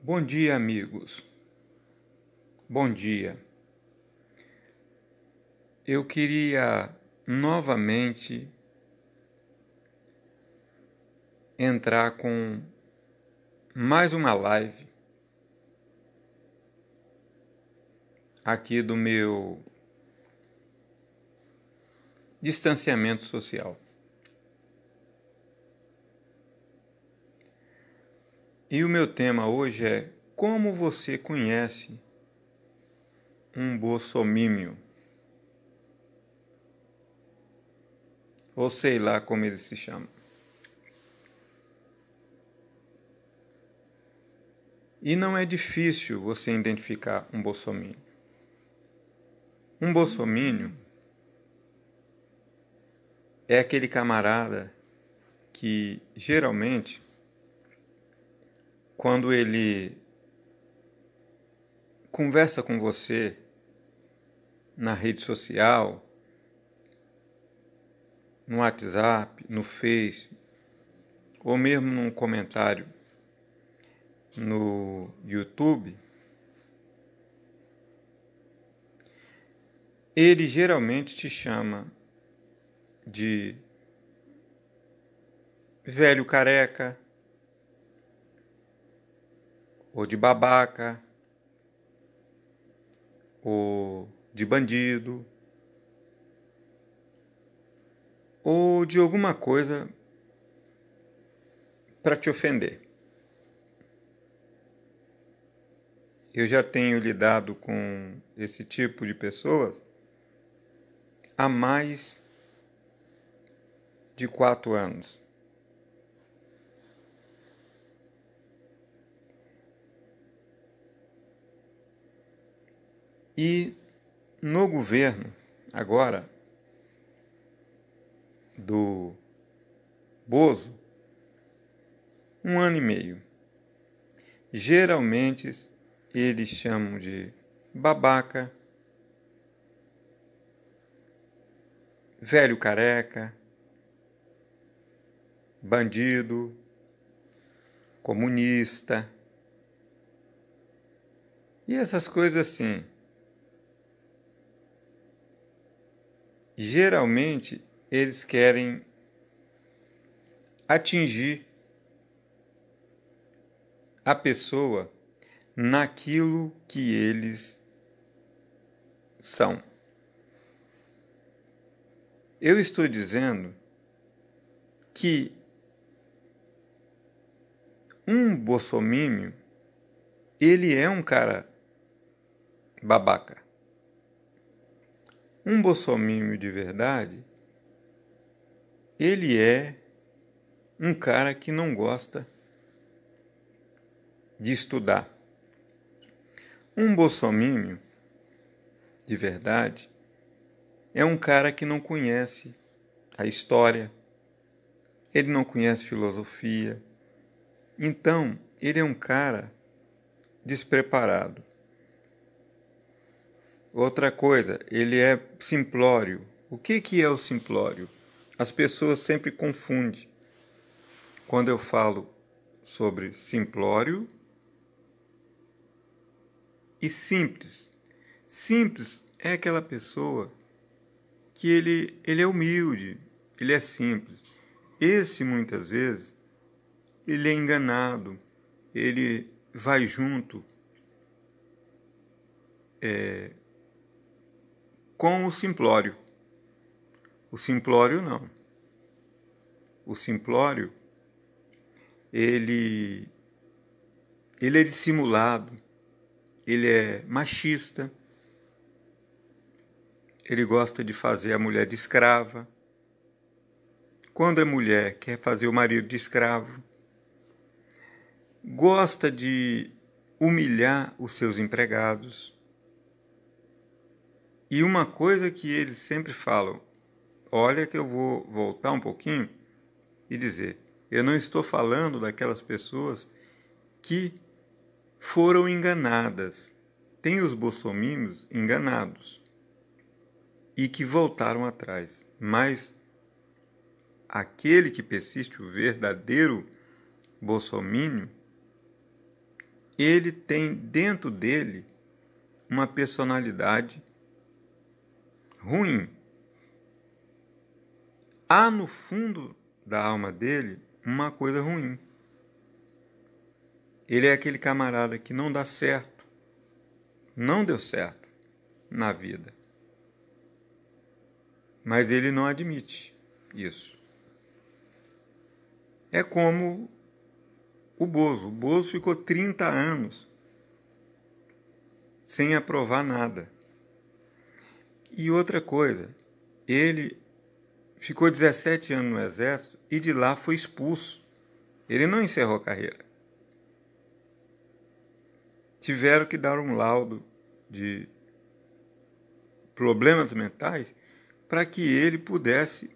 Bom dia, amigos. Bom dia. Eu queria novamente entrar com mais uma live aqui do meu distanciamento social. E o meu tema hoje é: como você conhece um bolsomínio? Ou sei lá como ele se chama. E não é difícil você identificar um bolsomínio. Um bolsomínio é aquele camarada que geralmente, quando ele conversa com você na rede social, no WhatsApp, no Face, ou mesmo num comentário no YouTube, ele geralmente te chama de velho careca, ou de babaca, ou de bandido, ou de alguma coisa para te ofender. Eu já tenho lidado com esse tipo de pessoas há mais de 4 anos. E no governo, agora, do Bozo, 1 ano e meio. Geralmente eles chamam de babaca, velho careca, bandido, comunista. E essas coisas assim. Geralmente eles querem atingir a pessoa naquilo que eles são. Eu estou dizendo que um bolsomínio, ele é um cara babaca. Um bolsomínio de verdade, ele é um cara que não gosta de estudar. Um bolsomínio de verdade é um cara que não conhece a história, ele não conhece filosofia. Então, ele é um cara despreparado. Outra coisa, ele é simplório. O que é o simplório? As pessoas sempre confundem. Quando eu falo sobre simplório e simples. Simples é aquela pessoa que ele é humilde, ele é simples. Esse, muitas vezes, ele é enganado, ele vai junto com o simplório. O simplório não. O simplório, ele é dissimulado, ele é machista, ele gosta de fazer a mulher de escrava. Quando a mulher quer fazer o marido de escravo, gosta de humilhar os seus empregados. E uma coisa que eles sempre falam, olha que eu vou voltar um pouquinho e dizer, eu não estou falando daquelas pessoas que foram enganadas. Tem os bolsomínios enganados e que voltaram atrás. Mas aquele que persiste, o verdadeiro bolsomínio, ele tem dentro dele uma personalidade ruim. Há no fundo da alma dele uma coisa ruim. Ele é aquele camarada que não dá certo, não deu certo na vida. Mas ele não admite isso. É como o Bozo. O Bozo ficou 30 anos sem aprovar nada. E outra coisa, ele ficou 17 anos no Exército e de lá foi expulso. Ele não encerrou a carreira. Tiveram que dar um laudo de problemas mentais para que ele pudesse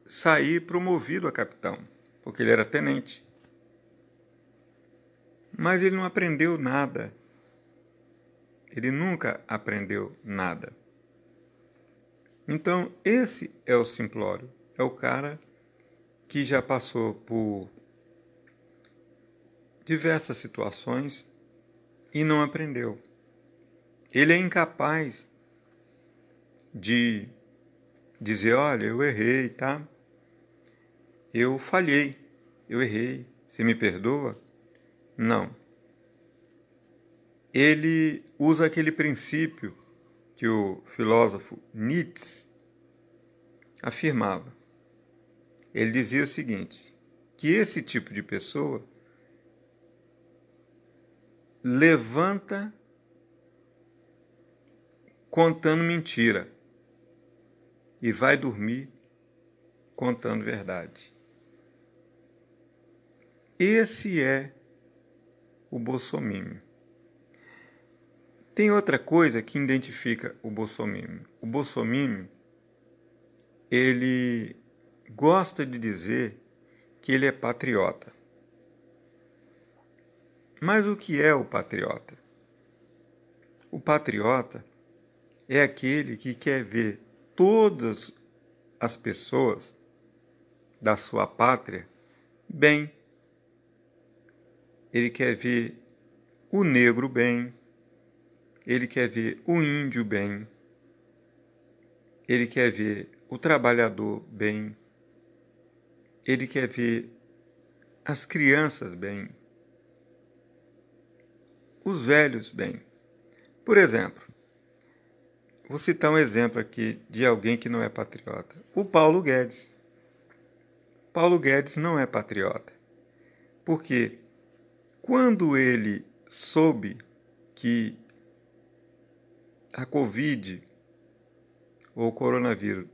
sair promovido a capitão, porque ele era tenente. Mas ele não aprendeu nada. Ele nunca aprendeu nada. Então, esse é o simplório. É o cara que já passou por diversas situações e não aprendeu. Ele é incapaz de dizer, olha, eu errei, tá? Eu falhei, eu errei, você me perdoa? Não. Ele usa aquele princípio que o filósofo Nietzsche afirmava. Ele dizia o seguinte, que esse tipo de pessoa levanta contando mentira e vai dormir contando verdade. Esse é o bolsominion. Tem outra coisa que identifica o bolsominion. O bolsominion, ele gosta de dizer que ele é patriota. Mas o que é o patriota? O patriota é aquele que quer ver todas as pessoas da sua pátria bem. Ele quer ver o negro bem, ele quer ver o índio bem, ele quer ver o trabalhador bem, ele quer ver as crianças bem, os velhos bem. Por exemplo, vou citar um exemplo aqui de alguém que não é patriota. O Paulo Guedes. Paulo Guedes não é patriota. Porque quando ele soube que a Covid ou o coronavírus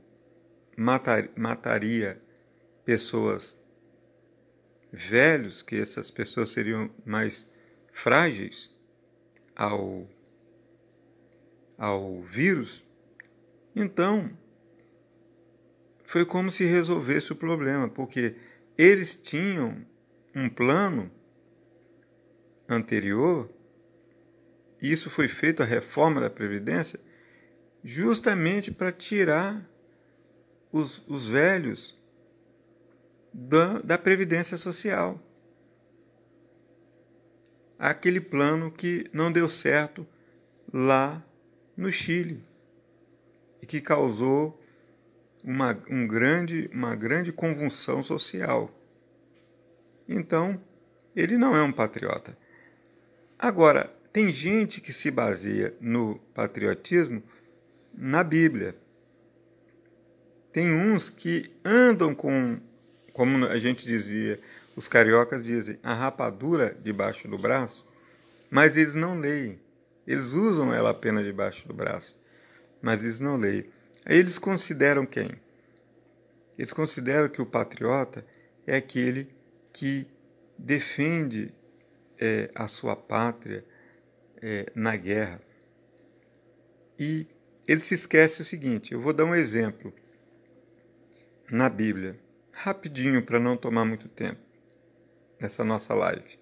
mataria pessoas velhos, que essas pessoas seriam mais frágeis ao vírus, então foi como se resolvesse o problema, porque eles tinham um plano anterior, e isso foi feito, a reforma da Previdência, justamente para tirar os velhos da Previdência Social. Aquele plano que não deu certo lá no Chile e que causou uma grande convulsão social. Então, ele não é um patriota. Agora, tem gente que se baseia no patriotismo na Bíblia. Tem uns que andam com, como a gente dizia, os cariocas dizem, a rapadura debaixo do braço, mas eles não leem. Eles usam ela apenas debaixo do braço, mas eles não leem. Aí eles consideram quem? Eles consideram que o patriota é aquele que defende a sua pátria na guerra. E ele se esquece o seguinte, eu vou dar um exemplo na Bíblia, rapidinho para não tomar muito tempo nessa nossa live.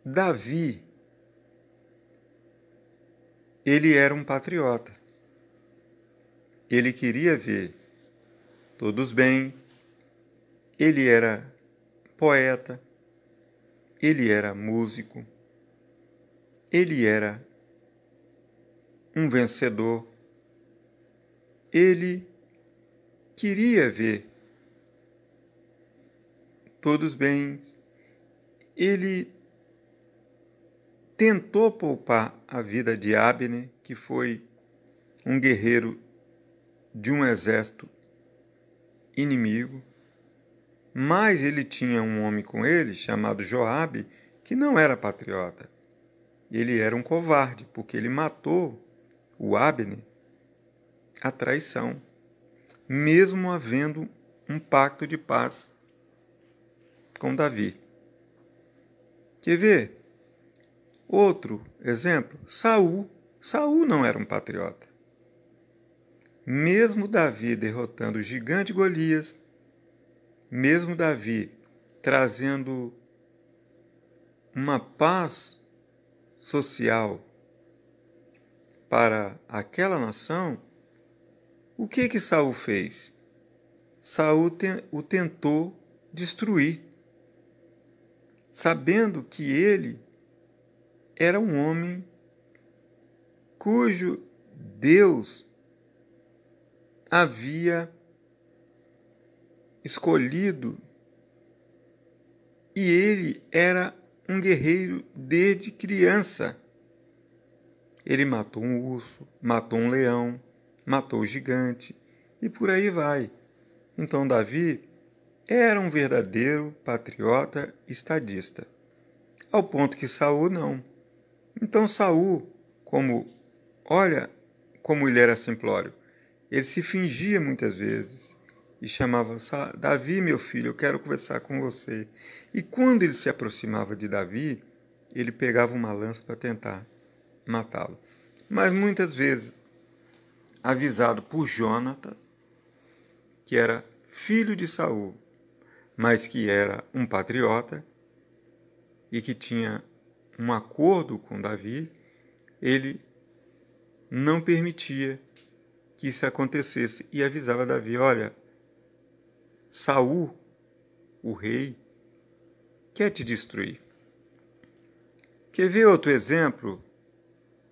Davi, ele era um patriota. Ele queria ver todos bem. Ele era poeta, ele era músico, ele era um vencedor. Ele queria ver todos bens. Ele tentou poupar a vida de Abner, que foi um guerreiro de um exército inimigo, mas ele tinha um homem com ele, chamado Joabe, que não era patriota. Ele era um covarde, porque ele matou o Abner à traição, mesmo havendo um pacto de paz com Davi. Quer ver? Outro exemplo, Saul. Saul não era um patriota. Mesmo Davi derrotando o gigante Golias, mesmo Davi trazendo uma paz social para aquela nação, o que Saul fez? Saul o tentou destruir, sabendo que ele era um homem cujo Deus havia escolhido, e ele era um guerreiro desde criança. Ele matou um urso, matou um leão, matou o gigante e por aí vai. Então Davi era um verdadeiro patriota estadista, ao ponto que Saul não. Então Saul, olha como ele era simplório, ele se fingia muitas vezes e chamava: Davi, meu filho, eu quero conversar com você. E quando ele se aproximava de Davi, ele pegava uma lança para tentar matá-lo. Mas muitas vezes, avisado por Jonatas, que era filho de Saul, mas que era um patriota e que tinha um acordo com Davi, ele não permitia que isso acontecesse e avisava Davi: olha, Saul, o rei, quer te destruir. Quer ver outro exemplo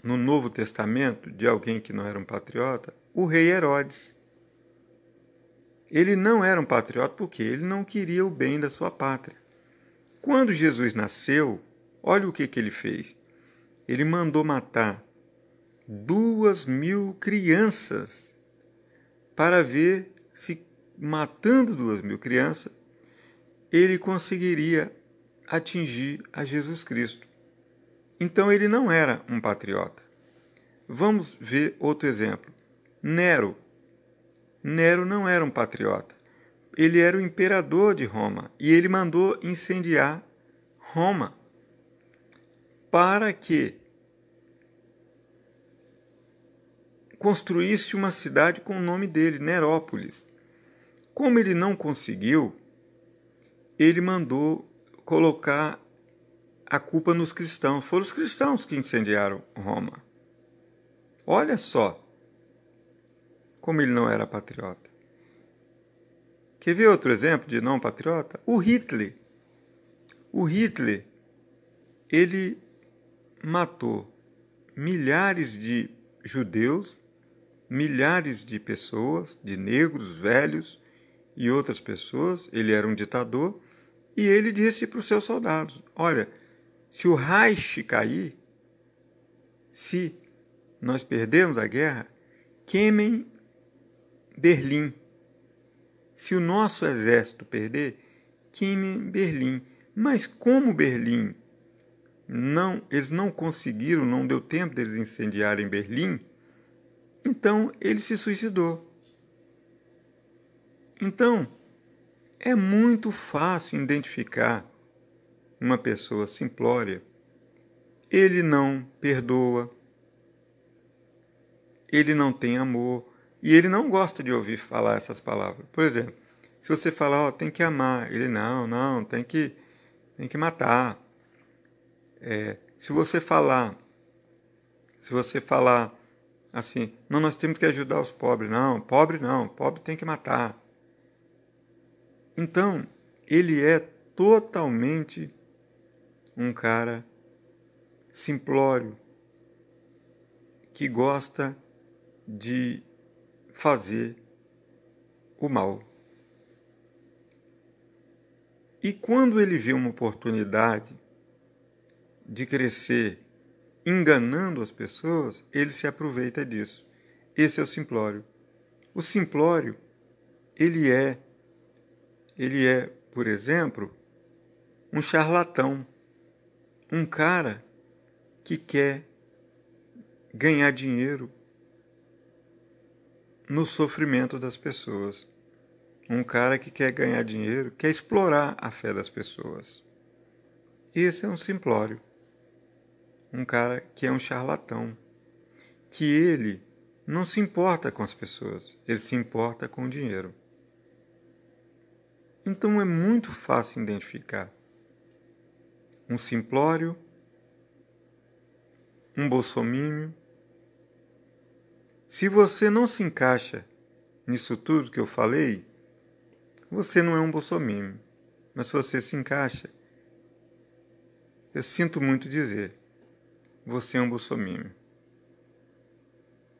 no Novo Testamento de alguém que não era um patriota? O rei Herodes. Ele não era um patriota porque ele não queria o bem da sua pátria. Quando Jesus nasceu, olha o que ele fez. Ele mandou matar 2.000 crianças para ver se, matando 2.000 crianças, ele conseguiria atingir a Jesus Cristo. Então ele não era um patriota. Vamos ver outro exemplo. Nero. Nero não era um patriota. Ele era o imperador de Roma e ele mandou incendiar Roma para que construísse uma cidade com o nome dele, Nerópolis. Como ele não conseguiu, ele mandou colocar a culpa nos cristãos. Foram os cristãos que incendiaram Roma. Olha só como ele não era patriota. Quer ver outro exemplo de não patriota? O Hitler. O Hitler, ele matou milhares de judeus, milhares de pessoas, de negros, velhos e outras pessoas. Ele era um ditador e ele disse para os seus soldados: olha, se o Reich cair, se nós perdermos a guerra, queimem Berlim. Se o nosso exército perder, queimem Berlim. Mas como Berlim, eles não conseguiram, não deu tempo deles incendiarem Berlim, então ele se suicidou. Então, é muito fácil identificar uma pessoa simplória. Ele não perdoa, ele não tem amor, e ele não gosta de ouvir falar essas palavras. Por exemplo, se você falar, tem que amar, ele não, tem que matar. Se você falar assim, não, nós temos que ajudar os pobres, pobre tem que matar. Então, ele é totalmente um cara simplório, que gosta de fazer o mal. E quando ele vê uma oportunidade de crescer enganando as pessoas, ele se aproveita disso. Esse é o simplório. O simplório, ele é, por exemplo, um charlatão, um cara que quer ganhar dinheiro no sofrimento das pessoas. Um cara que quer ganhar dinheiro, quer explorar a fé das pessoas. Esse é um simplório. Um cara que é um charlatão, que ele não se importa com as pessoas, ele se importa com o dinheiro. Então é muito fácil identificar um simplório, um bolsomínio. Se você não se encaixa nisso tudo que eu falei, você não é um bolsomínio. Mas se você se encaixa, eu sinto muito dizer, você é um bolsomínio.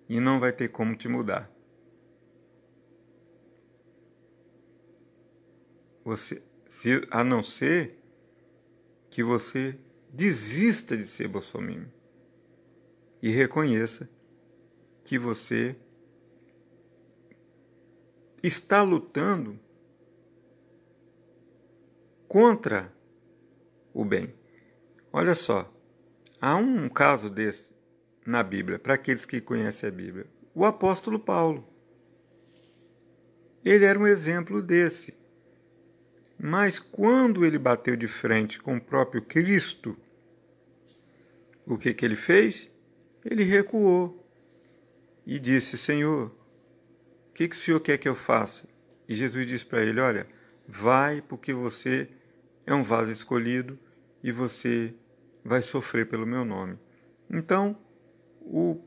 E não vai ter como te mudar. A não ser que você desista de ser bolsominion e reconheça que você está lutando contra o bem. Olha só, há um caso desse na Bíblia, para aqueles que conhecem a Bíblia. O apóstolo Paulo. Ele era um exemplo desse. Mas quando ele bateu de frente com o próprio Cristo, o que ele fez? Ele recuou e disse, Senhor, o que o Senhor quer que eu faça? E Jesus disse para ele, olha, vai porque você é um vaso escolhido e você vai sofrer pelo meu nome. Então, o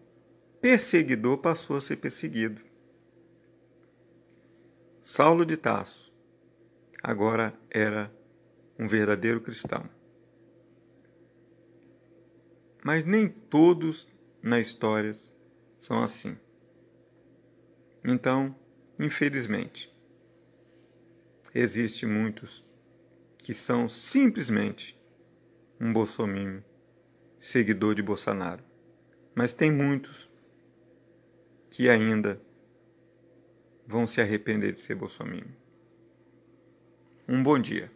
perseguidor passou a ser perseguido. Saulo de Tarso agora era um verdadeiro cristão. Mas nem todos na história são assim. Então, infelizmente, existem muitos que são simplesmente um bolsominion, seguidor de Bolsonaro. Mas tem muitos que ainda vão se arrepender de ser bolsominion. Um bom dia.